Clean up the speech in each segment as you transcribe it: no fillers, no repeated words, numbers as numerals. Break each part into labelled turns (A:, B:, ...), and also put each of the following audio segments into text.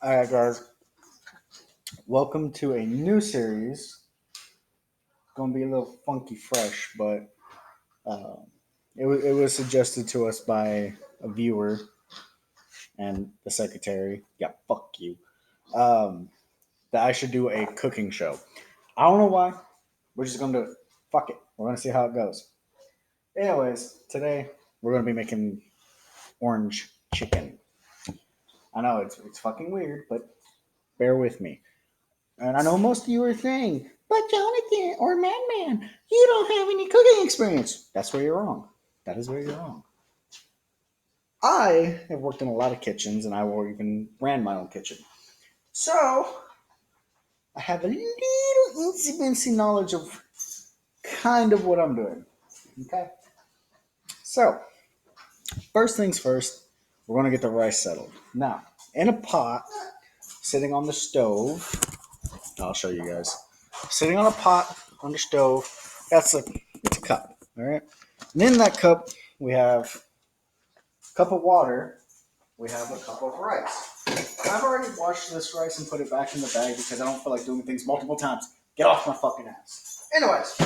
A: All right, guys. Welcome to a new series. It's gonna be a little funky fresh, but uh, it was suggested to us by a viewer and the secretary. Yeah, fuck you. Um, that I should do a cooking show. I don't know why. We're just gonna do it. Fuck it. We're gonna see how it goes. Anyways, today we're gonna be making orange chicken. I know it's fucking weird, but bear with me. And I know most of you are saying, but Jonathan or Madman, you don't have any cooking experience. That's where you're wrong. That is where you're wrong. I have worked in a lot of kitchens and I even ran my own kitchen. So I have a little incy knowledge of kind of what I'm doing. Okay? So, first things first, we're going to get the rice settled. Now, in a pot, sitting on the stove, I'll show you guys. Sitting on a pot on the stove, it's a cup. All right. And in that cup, we have a cup of water. We have a cup of rice. I've already washed this rice and put it back in the bag because I don't feel like doing things multiple times. Get off my fucking ass. Anyways,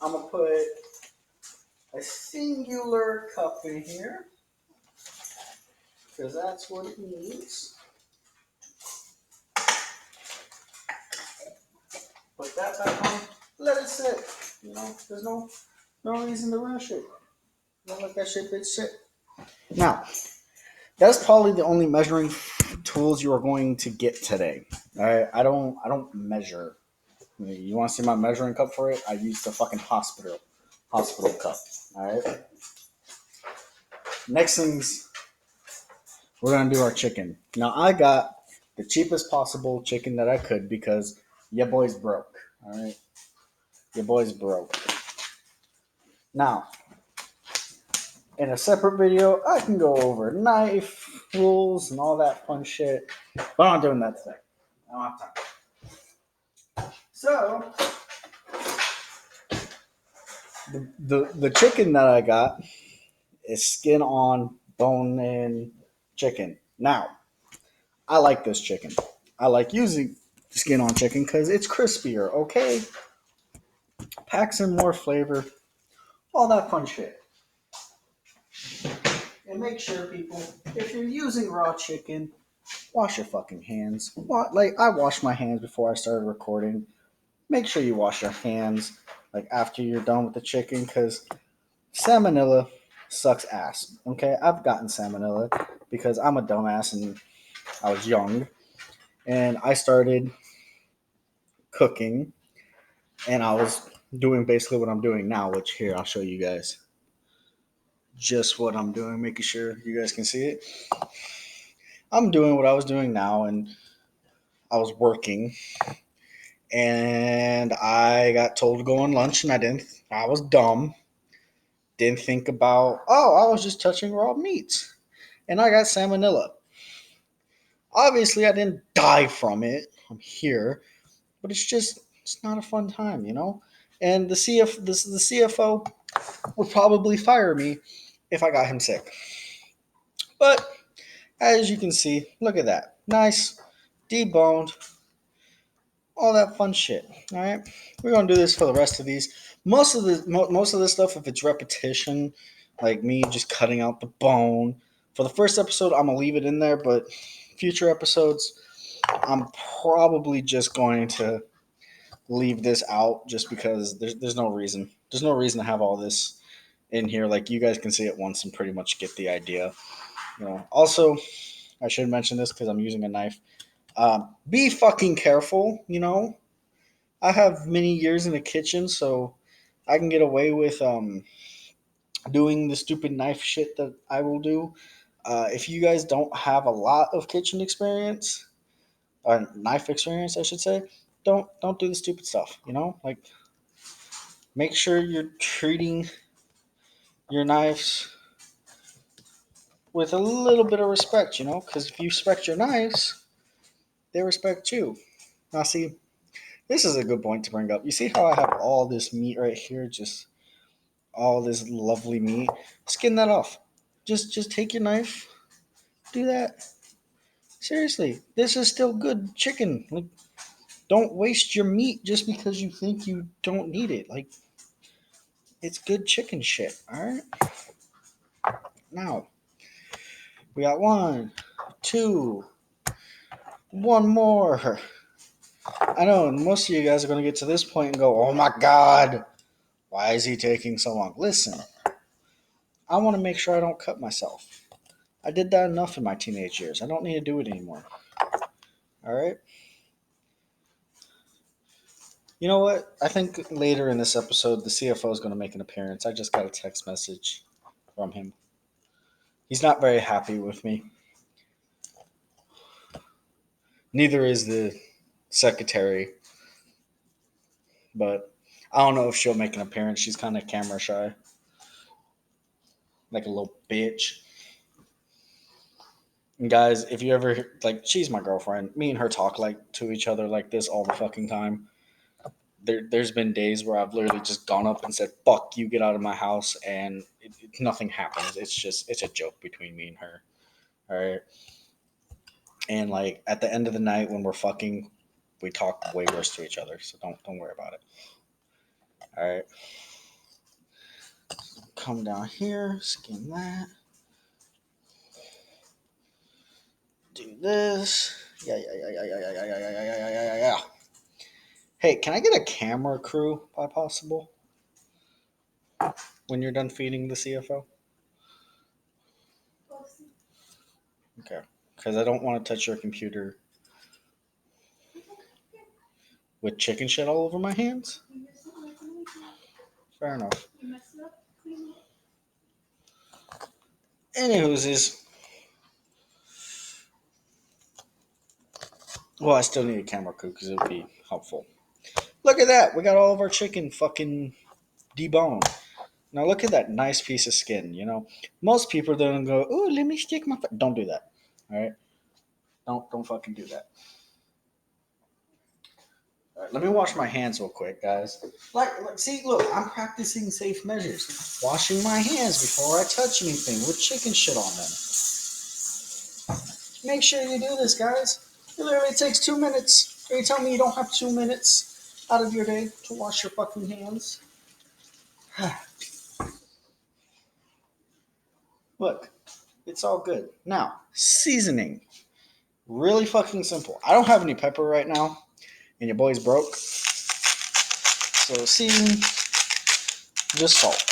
A: I'm gonna put a singular cup in here because that's what it needs. Put that back on. Let it sit. There's no reason to rush it. Don't let that shit bitch sit. Now, that's probably the only measuring tools you are going to get today. All right, I don't measure. You want to see my measuring cup for it? I use the fucking hospital cup. All right. Next things we're gonna do our chicken. Now I got the cheapest possible chicken that I could because your boy's broke. All right, your boy's broke. Now in a separate video, I can go over knife rules and all that fun shit, but I'm not doing that today. I don't have time. So the chicken that I got is skin on, bone in chicken. Now I like this chicken. I like using skin on chicken because it's crispier. Okay, packs in more flavor, all that fun shit. And make sure, people, if you're using raw chicken, wash your fucking hands. Like I washed my hands before I started recording. Make sure you wash your hands like after you're done with the chicken because salmonella sucks ass. Okay, I've gotten salmonella because I'm a dumbass and I was young and I started cooking and I was doing basically what I'm doing now, which here I'll show you guys just what I'm doing, making sure you guys can see it. I'm doing what I was doing now and I was working and I got told to go on lunch and I didn't. I was dumb. Didn't think about, oh, I was just touching raw meats and I got salmonella. Obviously, I didn't die from it. I'm here, but it's not a fun time. And the CFO would probably fire me if I got him sick. But as you can see, look at that, nice, deboned, all that fun shit. All right, we're gonna do this for the rest of these. Most of this stuff, if it's repetition, like me just cutting out the bone. For the first episode, I'm gonna leave it in there, but future episodes, I'm probably just going to leave this out just because there's no reason. There's no reason to have all this in here. Like you guys can see it once and pretty much get the idea. Also, I should mention this because I'm using a knife. Be fucking careful. I have many years in the kitchen, so I can get away with doing the stupid knife shit that I will do. If you guys don't have a lot of kitchen experience or knife experience, I should say, don't do the stupid stuff. Like make sure you're treating your knives with a little bit of respect. Because if you respect your knives, they respect you. Now, see, this is a good point to bring up. You see how I have all this meat right here, just all this lovely meat? Skin that off. Just take your knife do that. Seriously, this is still good chicken. Like, don't waste your meat just because you think you don't need it. Like, it's good chicken shit. All right. Now we got one, two, one more. I know most of you guys are going to get to this point and go, "Oh my god, why is he taking so long?" Listen, I want to make sure I don't cut myself. I did that enough in my teenage years. I don't need to do it anymore. All right. You know what? I think later in this episode, the CFO is going to make an appearance. I just got a text message from him. He's not very happy with me. Neither is the secretary, but I don't know if she'll make an appearance. She's kind of camera shy, like a little bitch. And guys, if you ever like, she's my girlfriend. Me and her talk like to each other like this all the fucking time. There's been days where I've literally just gone up and said, "Fuck you, get out of my house," and nothing happens. It's a joke between me and her. All right. And like at the end of the night when we're fucking, we talk way worse to each other. So don't worry about it. All right. Come down here, skim that. Do this. Yeah. Hey, can I get a camera crew by possible when you're done feeding the CFO? Okay. Because I don't want to touch your computer with chicken shit all over my hands. Fair enough. Anywho's is. Well, I still need a camera crew because it would be helpful. Look at that. We got all of our chicken fucking deboned. Now look at that nice piece of skin. You know, most people are gonna go, "Oh, let me stick my." Don't do that. All right. Don't fucking do that. All right, let me wash my hands real quick, guys. See, look, I'm practicing safe measures. Washing my hands before I touch anything with chicken shit on them. Make sure you do this, guys. It literally takes 2 minutes. Are you telling me you don't have 2 minutes out of your day to wash your fucking hands? Look, it's all good. Now, seasoning. Really fucking simple. I don't have any pepper right now, and your boy's broke. So season, just salt.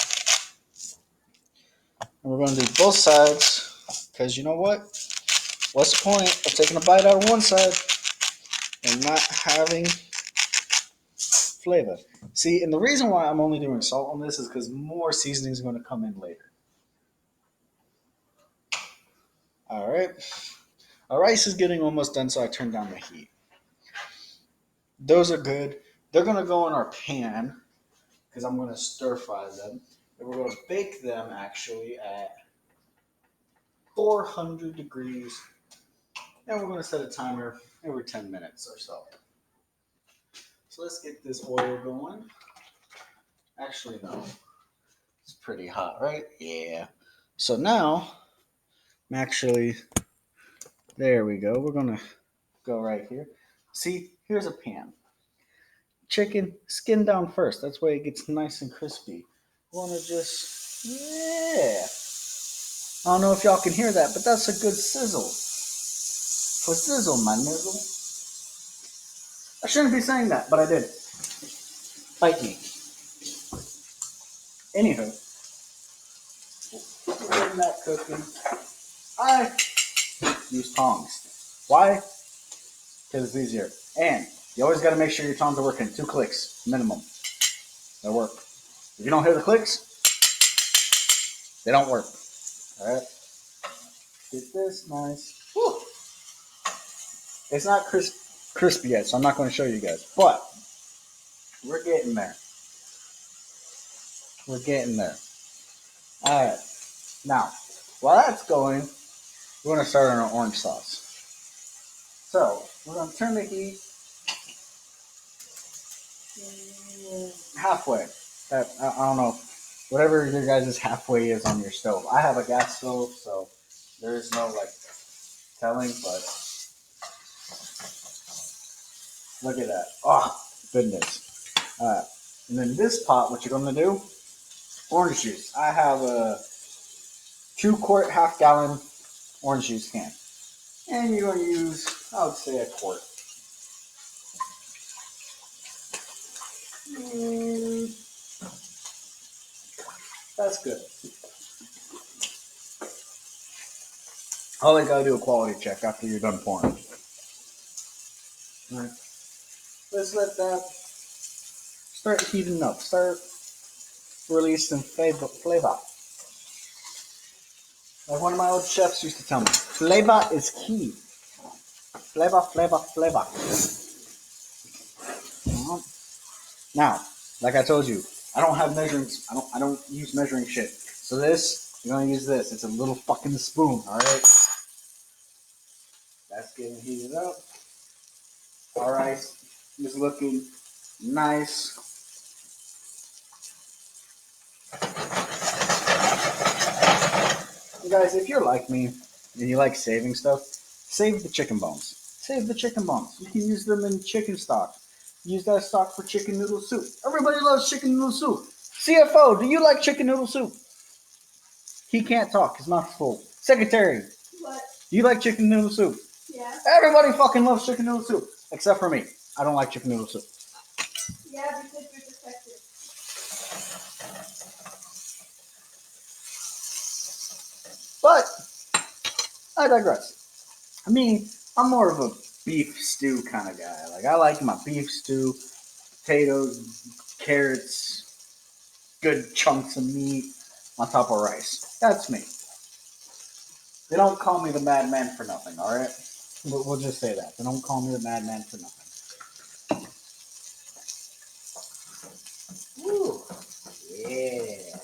A: And we're going to do both sides, because you know what? What's the point of taking a bite out of one side and not having flavor? See, and the reason why I'm only doing salt on this is because more seasoning is going to come in later. All right. Our rice is getting almost done, so I turned down the heat. Those are good. They're going to go in our pan because I'm going to stir fry them. And we're going to bake them actually at 400 degrees. And we're going to set a timer every 10 minutes or so. So let's get this oil going. Actually, no. It's pretty hot, right? Yeah. So now, there we go. We're going to go right here. See, here's a pan. Chicken, skin down first. That's why it gets nice and crispy. Want to just, yeah. I don't know if y'all can hear that, but that's a good sizzle. For sizzle, my nizzle. I shouldn't be saying that, but I did. Bite me. Anywho, getting that cooking. I use tongs. Why? Because it's easier. And you always got to make sure your tongs are working. 2 clicks, minimum. They work. If you don't hear the clicks, they don't work. All right. Get this nice. Whew. It's not crispy yet, so I'm not going to show you guys. But we're getting there. We're getting there. All right. Now, while that's going, we're going to start on our orange sauce. So, we're going to turn the heat halfway. I don't know. Whatever your guys' halfway is on your stove. I have a gas stove, so there is no like telling, but look at that. Oh, goodness. Alright. And then this pot, what you're going to do, orange juice. I have a 2-quart, half-gallon orange juice can. And you're going to use, I would say, a quart. That's good. Always got to do a quality check after you're done pouring. Right. Let's let that start heating up. Start releasing flavor. Like one of my old chefs used to tell me, flavor is key. Flavor. Now, like I told you, I don't have measurements. I don't use measuring shit. So this, you're gonna use this. It's a little fucking spoon, alright? That's getting heated up. Alright. It's looking nice. You guys, if you're like me and you like saving stuff, save the chicken bones. Save the chicken bones. You can use them in chicken stock. Use that stock for chicken noodle soup. Everybody loves chicken noodle soup. CFO, do you like chicken noodle soup? He can't talk. His mouth's full. Secretary, what? Do you like chicken noodle soup? Yeah. Everybody fucking loves chicken noodle soup. Except for me. I don't like chicken noodle soup. Yeah, because you're defective. But I digress. I mean, I'm more of a beef stew kind of guy. Like, I like my beef stew, potatoes, carrots, good chunks of meat on top of rice. That's me. They don't call me the madman for nothing, alright? We'll just say that. They don't call me the madman for nothing. Woo! Yeah.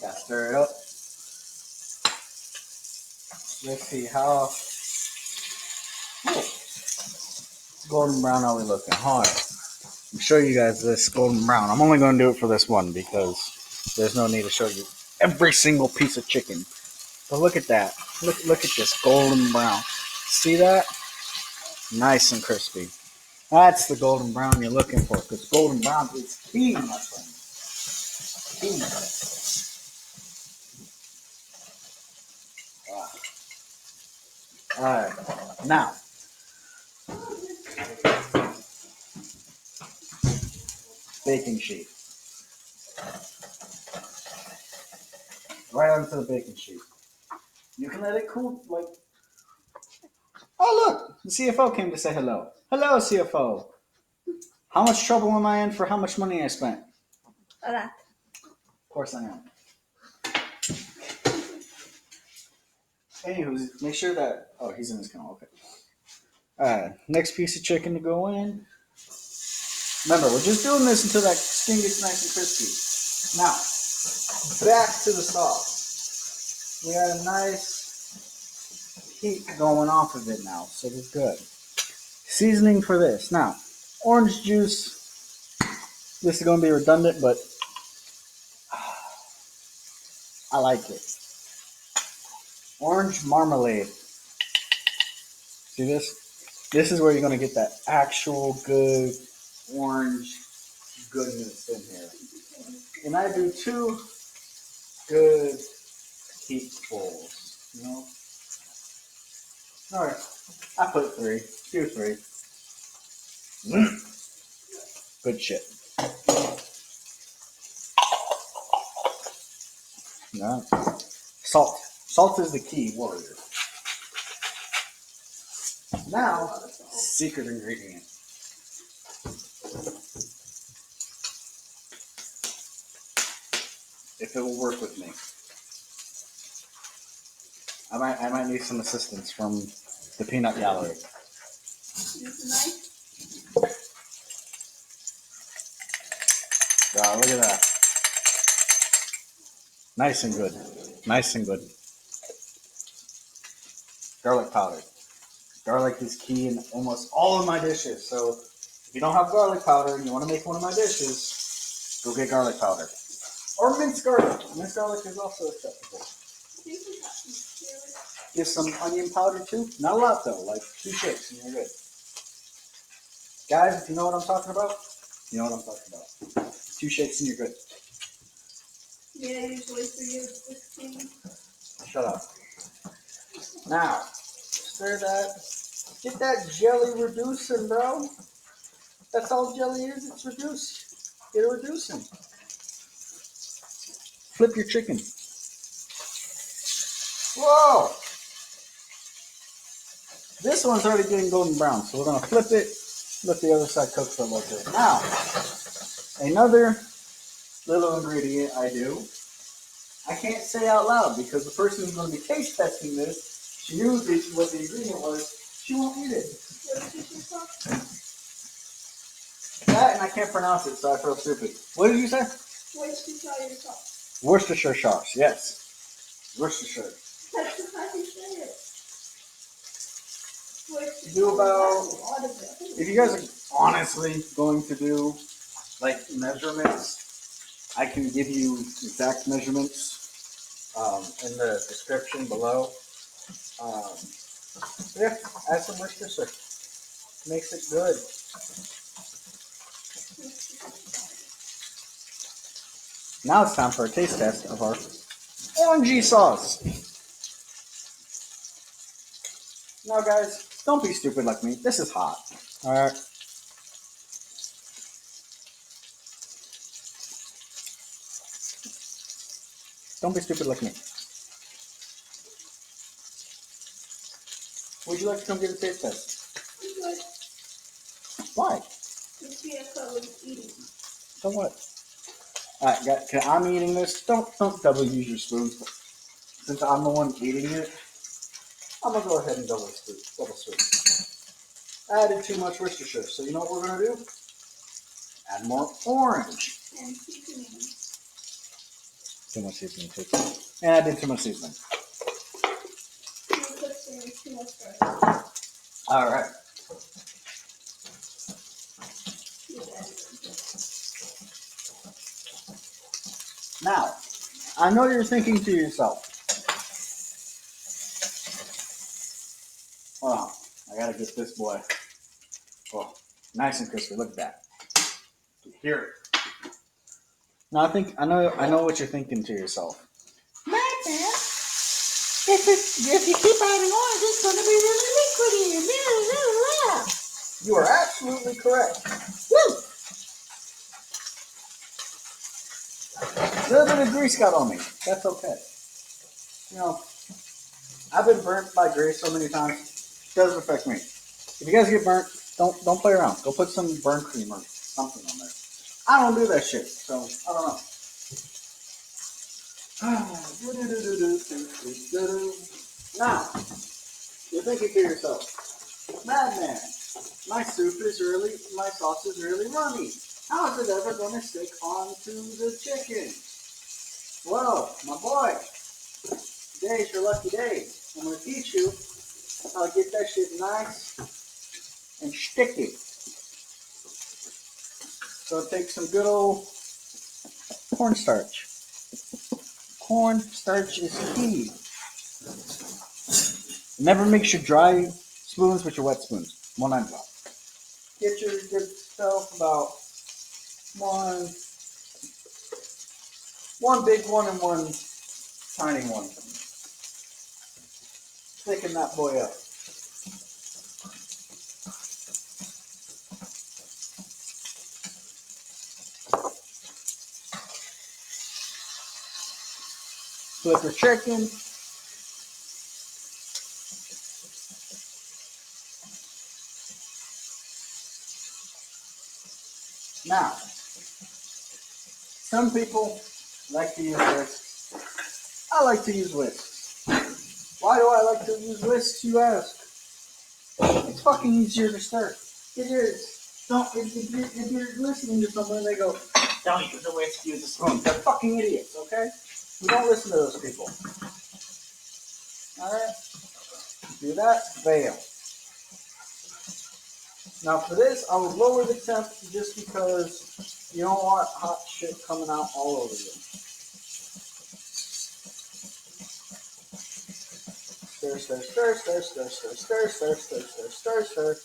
A: Gotta stir it up. Let's see how golden brown are we looking. Alright. I'll show you guys this golden brown. I'm only going to do it for this one because there's no need to show you every single piece of chicken. But look at that. Look at this golden brown. See that? Nice and crispy. That's the golden brown you're looking for because golden brown is key, my friend. Key. Wow. Alright. Now. Baking sheet. Right onto the baking sheet. You can let it cool, like... Oh, look! The CFO came to say hello. Hello, CFO. How much trouble am I in for how much money I spent? A lot. Of course I am. Anywho, make sure that... Oh, he's in his kennel. Okay. Alright, next piece of chicken to go in. Remember, we're just doing this until that skin gets nice and crispy. Now, back to the sauce. We got a nice heat going off of it now, so we're good. Seasoning for this. Now, orange juice. This is going to be redundant, but I like it. Orange marmalade. See this? This is where you're going to get that actual good orange goodness in here. And I do 2 good teaspoons, you know? Alright, I put 3. Do 3. Good shit. Yeah. Salt. Salt is the key warrior. Now, secret ingredient. If it will work with me. I might need some assistance from the peanut gallery. Wow, look at that. Nice and good. Nice and good. Garlic powder. Garlic is key in almost all of my dishes. So if you don't have garlic powder and you want to make one of my dishes, go get garlic powder. Or minced garlic. Minced garlic is also acceptable. Get some onion powder too. Not a lot though, like 2 shakes and you're good. Guys, if you know what I'm talking about, you know what I'm talking about. 2 shakes and you're good.
B: Yeah, usually for you it's 16.
A: Shut up. Now, stir that. Get that jelly reducing, bro. That's all jelly is. It's reduced. Get it reducing. Flip your chicken. Whoa! This one's already getting golden brown, so we're going to flip it. Let the other side cook for a little bit. Now, another little ingredient I do. I can't say out loud because the person who's going to be taste testing this, she knew what the ingredient was. She won't eat it. That and I can't pronounce it, so I feel stupid. What did you say?
B: Worcestershire sauce.
A: Worcestershire sauce, yes. Worcestershire.
B: That's how you say it.
A: Do about, if you guys are honestly going to do like measurements, I can give you exact measurements in the description below. Yeah, add some Worcestershire. Makes it good. Now it's time for a taste test of our orangey sauce. Now guys, don't be stupid like me. This is hot. Alright. Don't be stupid like me. Would you like to come get a taste test? Why? So what? Alright, guys, I'm eating this. Don't double use your spoons. Since I'm the one eating it, I'm gonna go ahead and double spoon. I added too much Worcestershire, so you know what we're gonna do? Add more orange.
B: And seasoning.
A: Too much seasoning too. And I did too much seasoning. Alright. Now, I know you're thinking to yourself, hold on, I gotta get this boy. Oh, nice and crispy. Look at that. Hear it. Now I know what you're thinking to yourself. Man, if you keep adding orange, it's gonna be really liquidy. You are absolutely correct. Woo! A little bit of grease got on me. That's okay. You know, I've been burnt by grease so many times. It doesn't affect me. If you guys get burnt, don't play around. Go put some burnt cream or something on there. I don't do that shit, so I don't know. Now, you're thinking to yourself, madman, my sauce is really runny. How is it ever going to stick onto the chicken? Well, my boy, today's your lucky day. I'm going to teach you how to get that shit nice and sticky. So take some good old cornstarch. Cornstarch is key. Never mix your dry spoons with your wet spoons. One at a time. Get yourself about one big one and one tiny one. Thicken that boy up. Flip your chicken. Now, some people like to use whisks. I like to use whisks. Why do I like to use whisks, you ask? It's fucking easier to stir. It is. If you're listening to someone and they go, don't use a whisk, use a spoon. They're fucking idiots, okay? We don't listen to those people. Alright? Do that, fail. Now for this, I would lower the temp just because you don't want hot shit coming out all over you. stir, stir, stir, stir, stir, stir, stir, stir, stir, stir, stir, stir,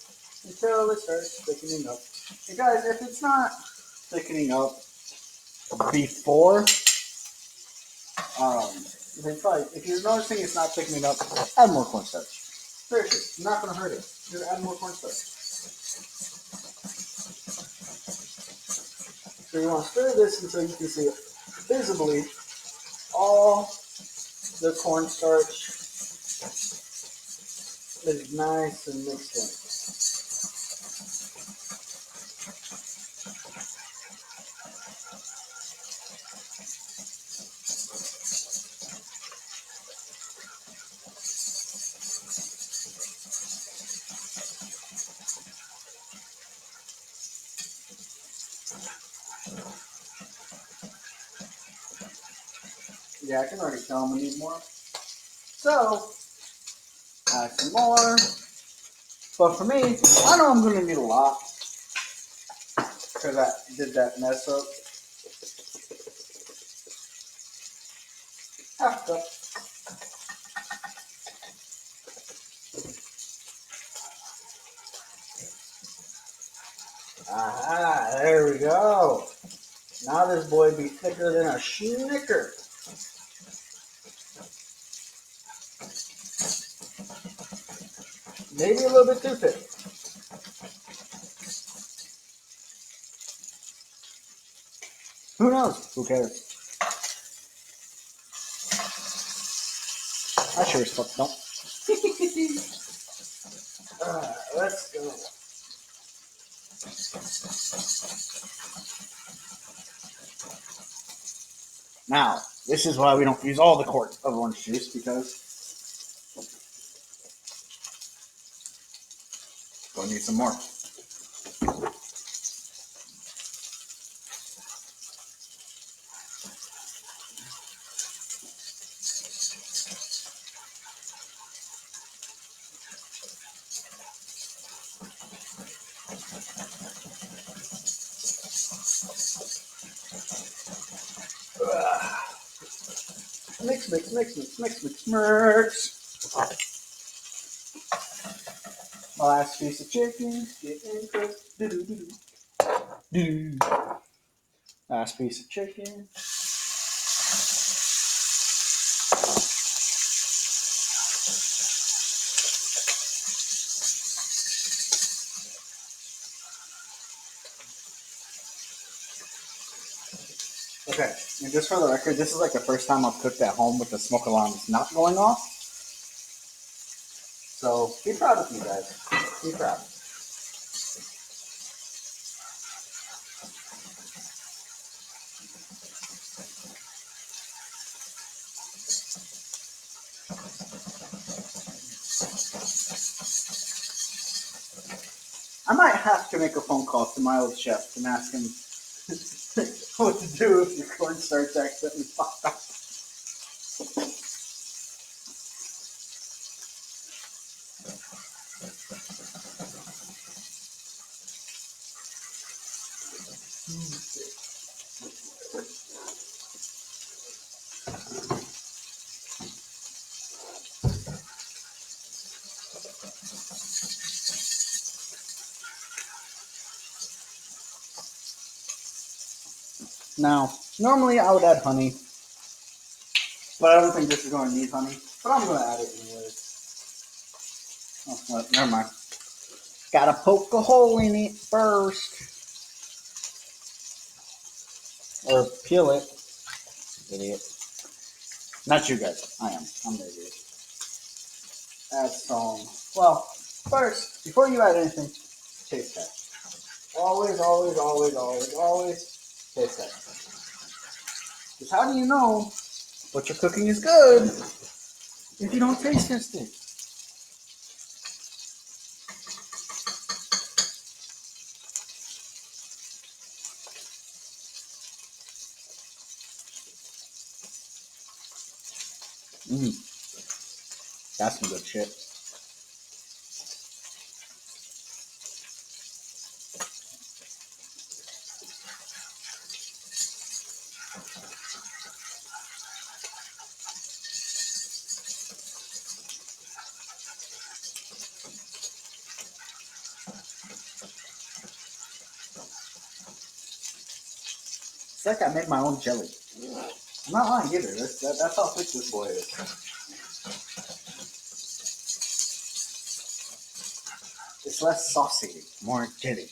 A: until it starts thickening up. And guys, if it's not thickening up before, if you're noticing it's not thickening up, add more cornstarch. Seriously, it's not going to hurt it. Just add more cornstarch. So you want to stir this until you can see visibly all the cornstarch is nice and mixed in. Yeah, I can already tell I'm going to need more. So, add some more. But for me, I know I'm going to need a lot because I did that mess up. Half cup. Aha, there we go. Now this boy be thicker than a Snicker. Maybe a little bit too thick. Who knows? Who cares? I sure as fuck don't. Let's go. Now, this is why we don't use all the quart of orange juice, because we'll need some more. Mix, mix, mix, mix, mix, mix, mix. Last piece of chicken, getting cooked. Do-do-do-do. Last piece of chicken. Okay, and just for the record, this is like the first time I've cooked at home with the smoke alarm not going off. So be proud of me, guys. Be proud. I might have to make a phone call to my old chef and ask him what to do if your cornstarch accidentally popped out. Now, normally I would add honey, but I don't think this is going to need honey. But I'm going to add it anyways. Oh, well, never mind. Gotta poke a hole in it first. Or peel it. Idiot. Not you guys. I am. I'm the idiot. Add some. Well, first, before you add anything, taste test. Always, always, always, always, always taste test. Because how do you know what you're cooking is good if you don't taste test it? That's some good shit. It's like I made my own jelly. I'm not lying either. That's how thick this boy is. It's less saucy, more jelly.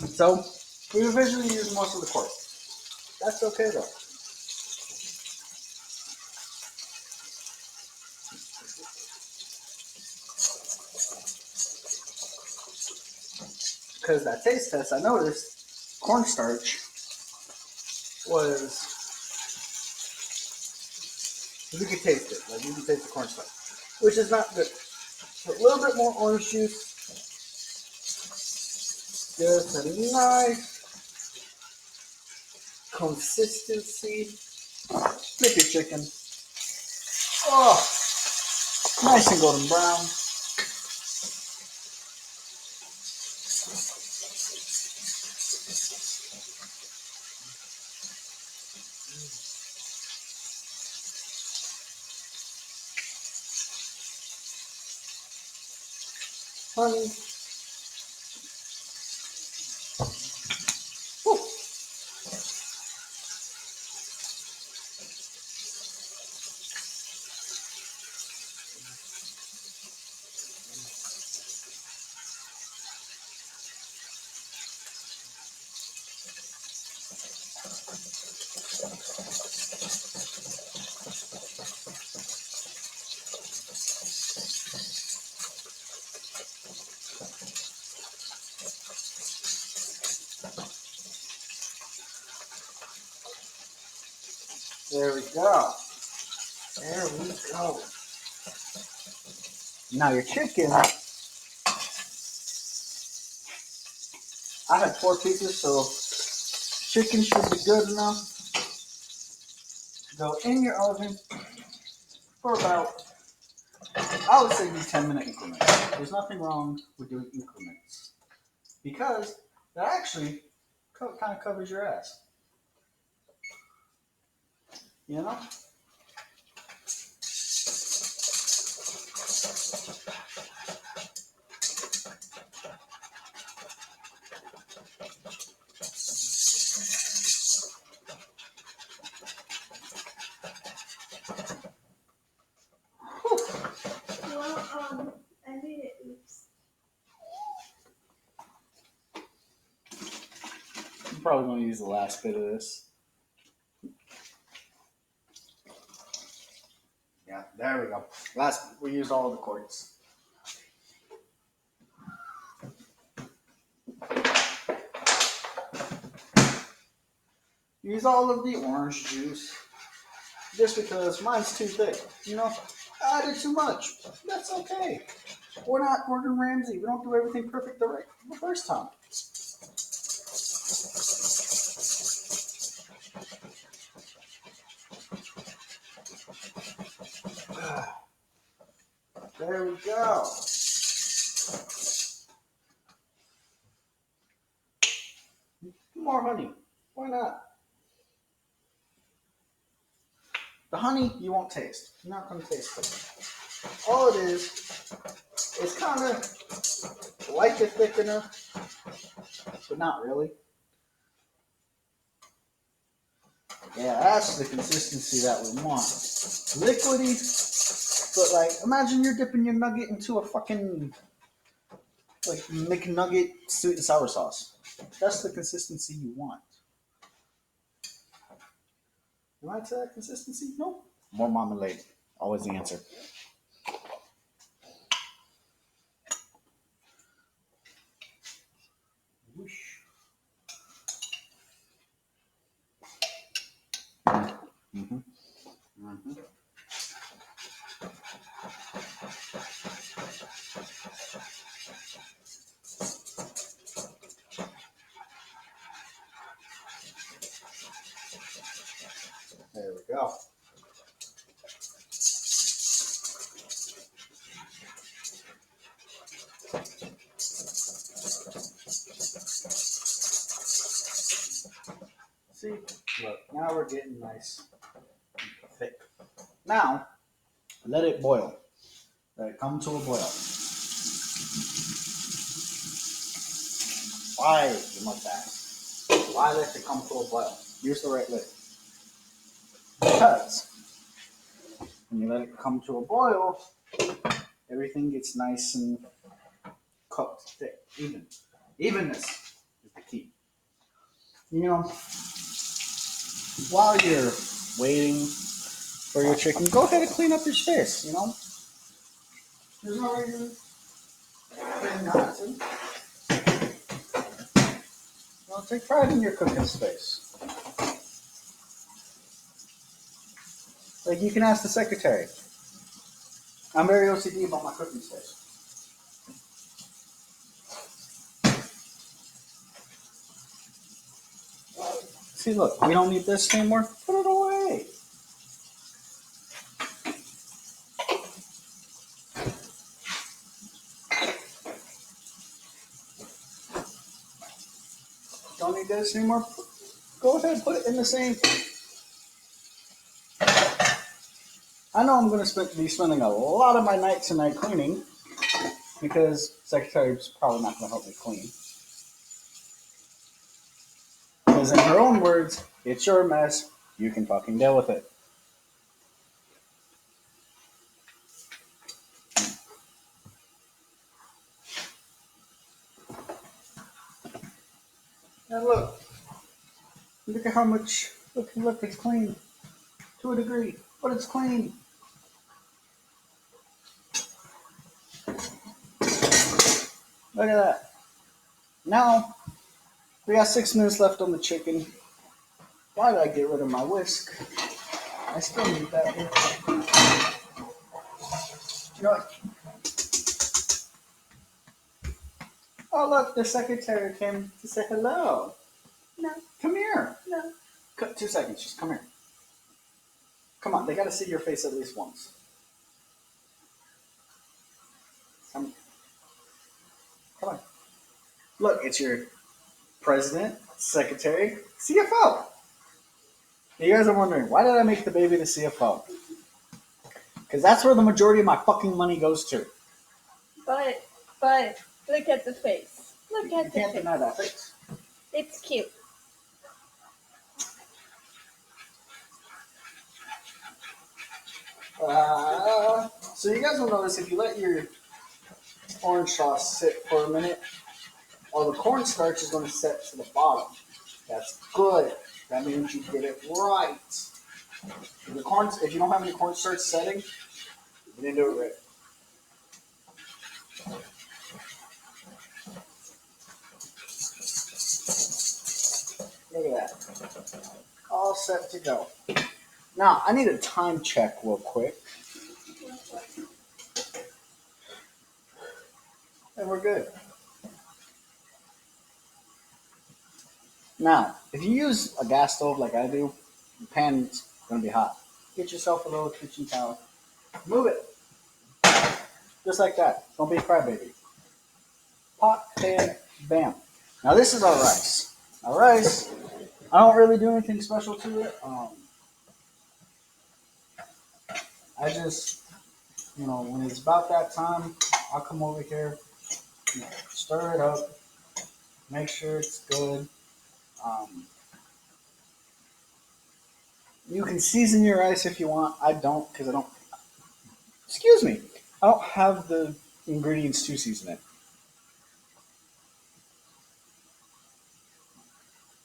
A: So we visually use most of the cork. That's okay though. Because that taste test, I noticed cornstarch was, you can taste it. Like you can taste the cornstarch, which is not good. So a little bit more orange juice. Just a nice consistency. Flip your chicken. Oh, nice and golden brown. Honey. Woo. There we go. There we go. Now your chicken, I had 4 pieces, so chicken should be good enough to go in your oven for about, I would say, do 10-minute increments. There's nothing wrong with doing increments because that actually kind of covers your ass. You know?
B: Well, I made it. Oops.
A: I'm probably going to use the last bit of this. Yeah, there we go. We used all of the quarts. Use all of the orange juice just because mine's too thick. You know, I added too much. That's okay. We're not Gordon Ramsay. We don't do everything perfect the first time. There we go. More honey. Why not? The honey you won't taste. You're not going to taste it. All it is kind of like a thickener, but not really. Yeah, that's the consistency that we want. Liquidy, but like, imagine you're dipping your nugget into a fucking, like, McNugget sweet and sour sauce. That's the consistency you want. You like that consistency? No. More marmalade. Always the answer. Whoosh. Mm-hmm. Mm-hmm. There we go. See, look, now we're getting nice and thick. Now, Let it boil. Let it come to a boil. Why, you must ask? Why let it come to a boil? Use the right lid. Because when you let it come to a boil, everything gets nice and cooked, thick, even. Evenness is the key. You know, while you're waiting for your chicken, go ahead and clean up your space, you know? There's no reason not to. You know, take pride in your cooking space. Like, you can ask the secretary. I'm very OCD about my cooking space. See, look, we don't need this anymore. Put it away. Don't need this anymore. Go ahead and put it in the sink. I know I'm going to be spending a lot of my night tonight cleaning because Secretary's probably not going to help me clean. Because in her own words, it's your mess. You can fucking deal with it. Now look. Look at how much. Look, it's clean. To a degree. But it's clean. Look at that. Now, we got 6 minutes left on the chicken. Why did I get rid of my whisk? I still need that here. You know what? Oh, look, the secretary came to say hello. No. Come here. No. 2 seconds, just come here. Come on, they gotta see your face at least once. Come on. Look, it's your president, secretary, CFO. You guys are wondering, why did I make the baby the CFO? Because that's where the majority of my fucking money goes to.
B: But look at the face. Look at the face.
A: You can't deny that face.
B: It's cute.
A: So you guys will notice if you let your orange sauce sit for a minute, all the cornstarch is going to set to the bottom. That's good. That means you get it right. If you don't have any cornstarch setting, you didn't do it right. Look at that. All set to go. Now, I need a time check real quick. And we're good. Now, if you use a gas stove like I do, the pan's going to be hot. Get yourself a little kitchen towel. Move it. Just like that. Don't be a crybaby. Pot, pan, bam. Now, this is our rice. Our rice, I don't really do anything special to it. I just, when it's about that time, I'll come over here, stir it up, make sure it's good. You can season your rice if you want. I don't, because I don't. Excuse me. I don't have the ingredients to season it.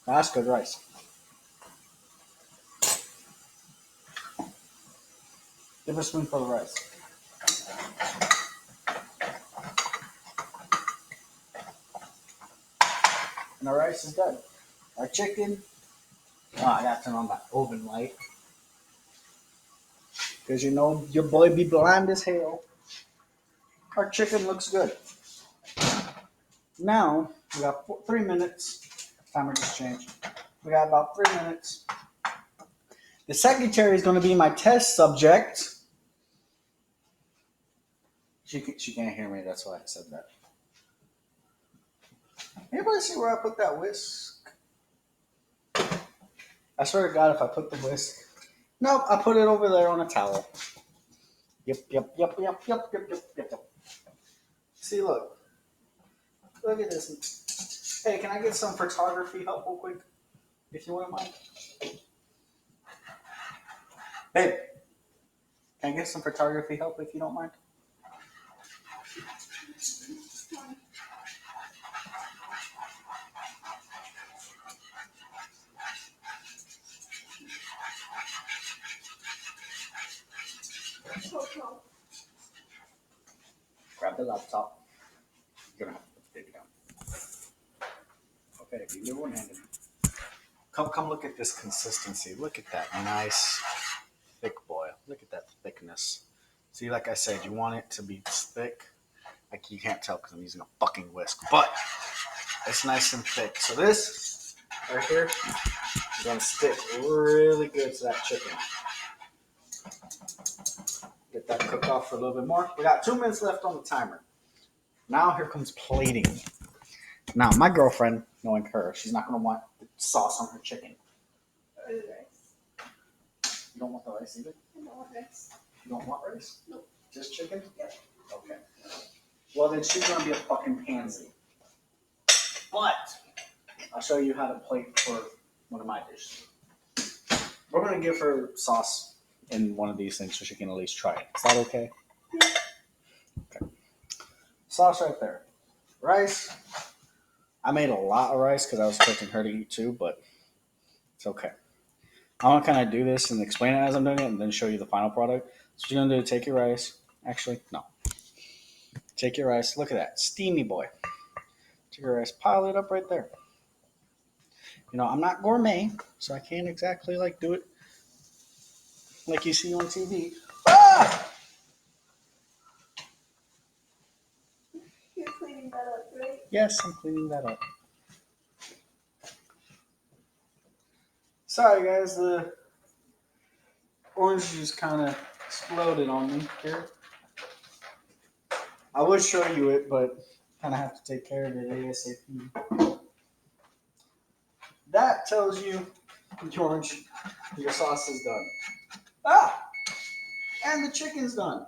A: Now, that's good rice. Give a spoonful of rice. And our rice is done. Our chicken. Oh, I got to turn on my oven light. Because your boy be blind as hell. Our chicken looks good. Now, we got 3 minutes. Timer just changed. We got about 3 minutes. The secretary is going to be my test subject. She can't hear me, that's why I said that. Anybody see where I put that whisk? I swear to God, if I put the whisk... Nope, I put it over there on a towel. Yep. See, look at this. Hey, can I get some photography help real quick, if you wouldn't mind? Babe, can I get some photography help if you don't mind? Grab the laptop. You're gonna have to put the baby down. Okay, if you do one-handed. Come look at this consistency. Look at that nice thick boil. Look at that thickness. See, like I said, you want it to be thick. Like you can't tell because I'm using a fucking whisk, but it's nice and thick. So this right here is gonna stick really good to that chicken. Get that cooked off for a little bit more. We got 2 minutes left on the timer. Now here comes plating. Now my girlfriend, knowing her, she's not gonna want the sauce on her chicken. You don't want the rice either?
B: I don't want rice.
A: You don't want rice?
B: Nope.
A: Just chicken?
B: Yep.
A: Okay. Well, then she's gonna be a fucking pansy. But I'll show you how to plate for one of my dishes. We're gonna give her sauce in one of these things so she can at least try it. Is that okay?
B: Yeah.
A: Okay. Sauce right there. Rice. I made a lot of rice because I was expecting her to eat too, but it's okay. I want to kind of do this and explain it as I'm doing it and then show you the final product. So what you're going to do, take your rice. Actually, no. Take your rice. Look at that. Steamy boy. Take your rice. Pile it up right there. You know, I'm not gourmet, so I can't exactly like do it like you see on TV. Ah!
B: You're cleaning that up, right?
A: Yes, I'm cleaning that up. Sorry, guys. The orange juice kind of exploded on me here. I would show you it, but kind of have to take care of it ASAP. That tells you, George, your sauce is done. Ah! And the chicken's done.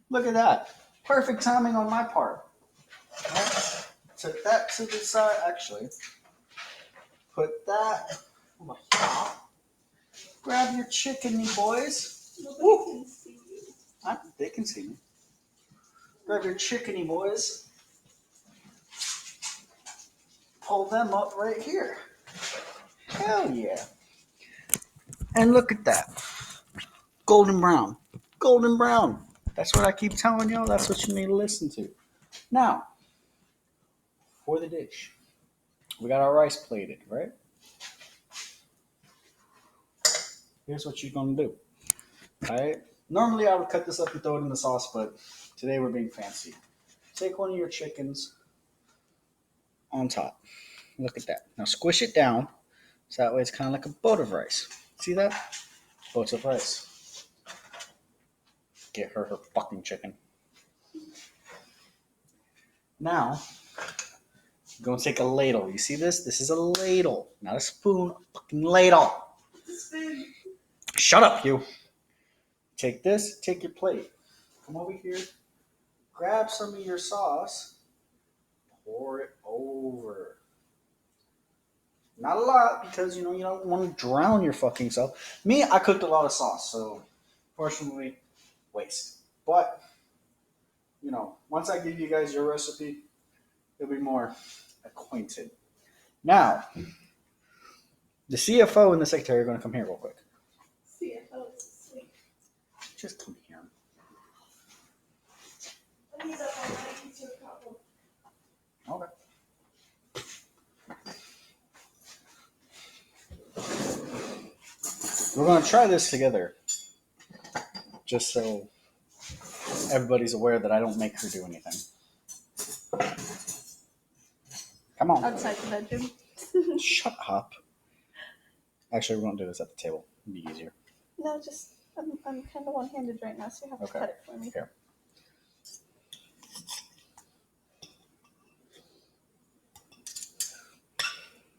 A: Look at that. Perfect timing on my part. Right. Took that to the side. Actually, put that on top. Grab your chickeny boys.
B: Nobody can see you.
A: They can see me. Grab your chickeny boys. Pull them up right here. Hell yeah. And look at that. Golden brown. Golden brown. That's what I keep telling y'all. That's what you need to listen to. Now, for the dish. We got our rice plated, right? Here's what you're going to do. All right? Normally I would cut this up and throw it in the sauce, but today we're being fancy. Take one of your chickens on top. Look at that. Now squish it down so that way it's kind of like a boat of rice. See that? Boats of rice. Get her fucking chicken. Now, you're going to take a ladle. You see this? This is a ladle, not a spoon. A fucking ladle.
B: Spoon.
A: Shut up, you. Take this. Take your plate. Come over here. Grab some of your sauce. Pour it over. Not a lot because, you don't want to drown your fucking self. Me, I cooked a lot of sauce, so fortunately, waste. But, once I give you guys your recipe, you'll be more acquainted. Now, the CFO and the secretary are going to come here real quick.
B: CFO is sweet.
A: Just come here.
B: He's up all night. He's your couple.
A: Okay. We're going to try this together, just so everybody's aware that I don't make her do anything. Come on.
B: Outside the bedroom.
A: Shut up. Actually, we're going to do this at the table. It'd be easier.
B: No, just I'm kind of one-handed right now, so you have to cut it for me.
A: Here.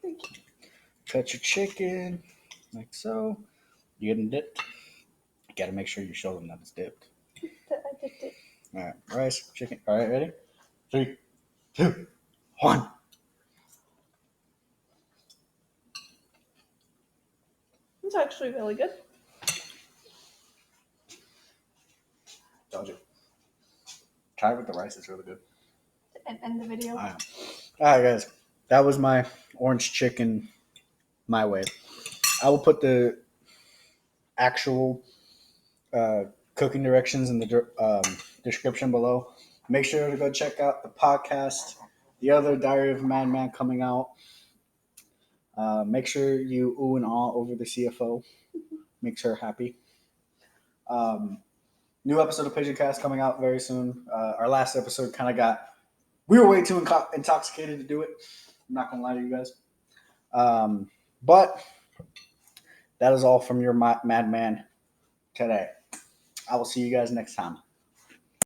B: Thank you.
A: Cut your chicken like so. You getting dipped? Got to make sure you show them that it's dipped.
B: I dipped it.
A: All right, rice, chicken. All right, ready? 3, 2, 1.
B: It's actually really good.
A: Told you. Try it with the rice. It's really good.
B: And end the video.
A: All right, guys. That was my orange chicken my way. I will put the actual cooking directions in the description below. Make sure to go check out the podcast, the other Diary of a Madman coming out. Make sure you ooh and ah over the CFO. Makes her happy. New episode of Pigeon Cast coming out very soon. Our last episode kind of we were way too intoxicated to do it. I'm not going to lie to you guys. But that is all from your madman today. I will see you guys next time.